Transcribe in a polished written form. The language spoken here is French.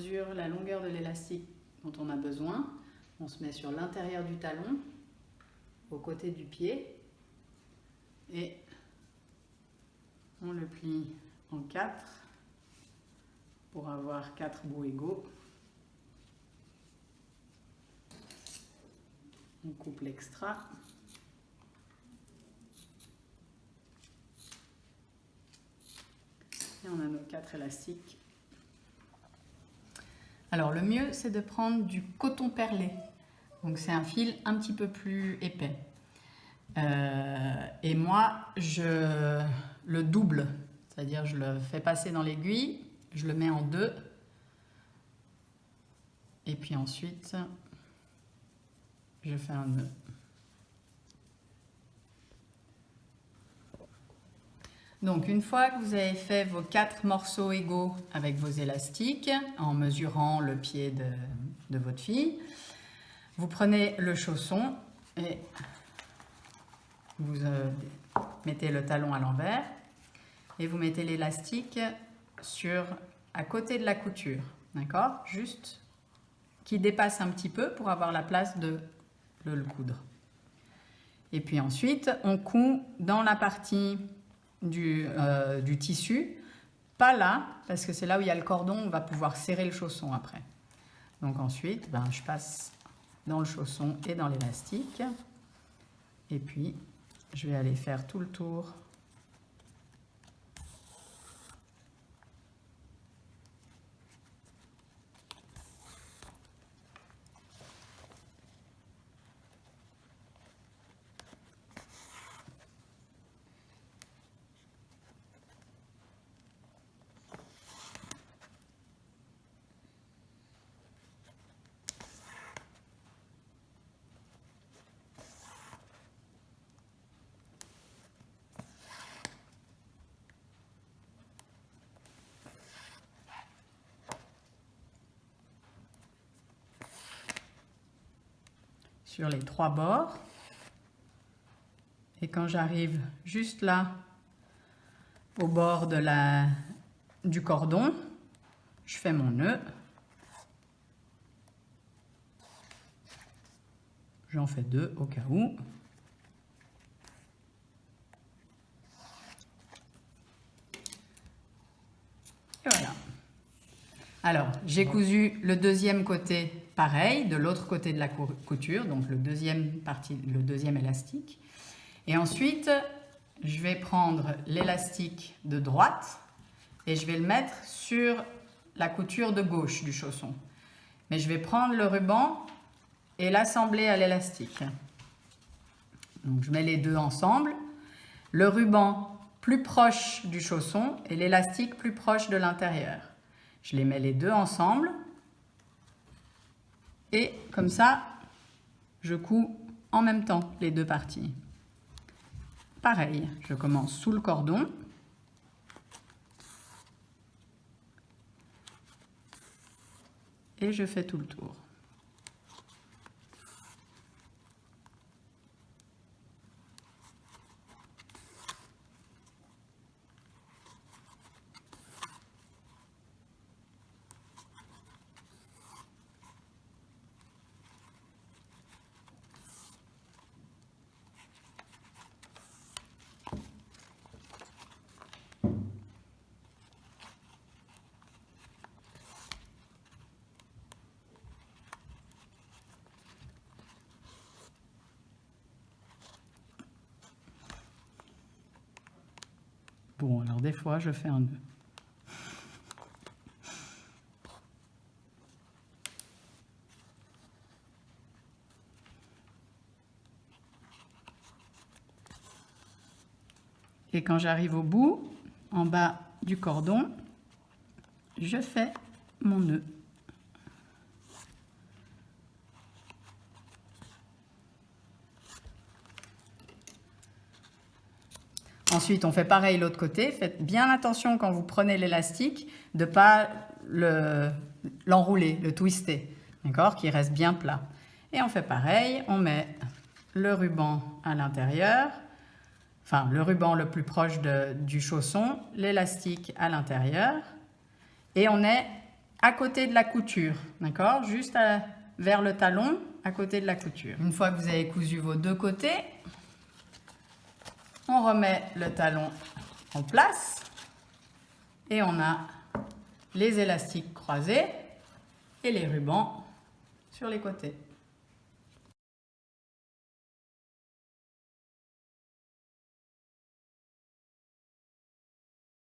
mesure la longueur de l'élastique dont on a besoin. On se met sur l'intérieur du talon, au côté du pied, et on le plie en 4 pour avoir 4 bouts égaux. On coupe l'extra. Et on a nos 4 élastiques. Alors le mieux, c'est de prendre du coton perlé. Donc c'est un fil un petit peu plus épais. Et moi, je le double. C'est-à-dire, je le fais passer dans l'aiguille, je le mets en 2. Et puis ensuite, je fais un nœud. Donc une fois que vous avez fait vos 4 morceaux égaux avec vos élastiques, en mesurant le pied de votre fille, vous prenez le chausson et vous mettez le talon à l'envers et vous mettez l'élastique à côté de la couture, d'accord? Juste qui dépasse un petit peu pour avoir la place de le coudre. Et puis ensuite, on coud dans la partie du tissu, pas là, parce que c'est là où il y a le cordon, on va pouvoir serrer le chausson après. Donc ensuite, je passe dans le chausson et dans l'élastique, et puis je vais aller faire tout le tour . Sur les 3 bords. Et quand j'arrive juste là, au bord du cordon, je fais mon nœud. J'en fais 2 au cas où. Et voilà. Alors, j'ai cousu le deuxième côté pareil, de l'autre côté de la couture, donc le deuxième élastique. Et ensuite, je vais prendre l'élastique de droite et je vais le mettre sur la couture de gauche du chausson. Mais je vais prendre le ruban et l'assembler à l'élastique. Donc, je mets les deux ensemble. Le ruban plus proche du chausson et l'élastique plus proche de l'intérieur. Je les mets les deux ensemble. Et comme ça, je couds en même temps les deux parties. Pareil, je commence sous le cordon. Et je fais tout le tour. Bon, alors des fois, je fais un nœud. Et quand j'arrive au bout, en bas du cordon, je fais mon nœud. Ensuite, on fait pareil l'autre côté. Faites bien attention quand vous prenez l'élastique de ne pas l'enrouler, le twister, d'accord, qu'il reste bien plat. Et on fait pareil, on met le ruban à l'intérieur, enfin le ruban le plus proche du chausson, l'élastique à l'intérieur, et on est à côté de la couture, d'accord? Juste vers le talon, à côté de la couture. Une fois que vous avez cousu vos deux côtés, on remet le talon en place et on a les élastiques croisés et les rubans sur les côtés.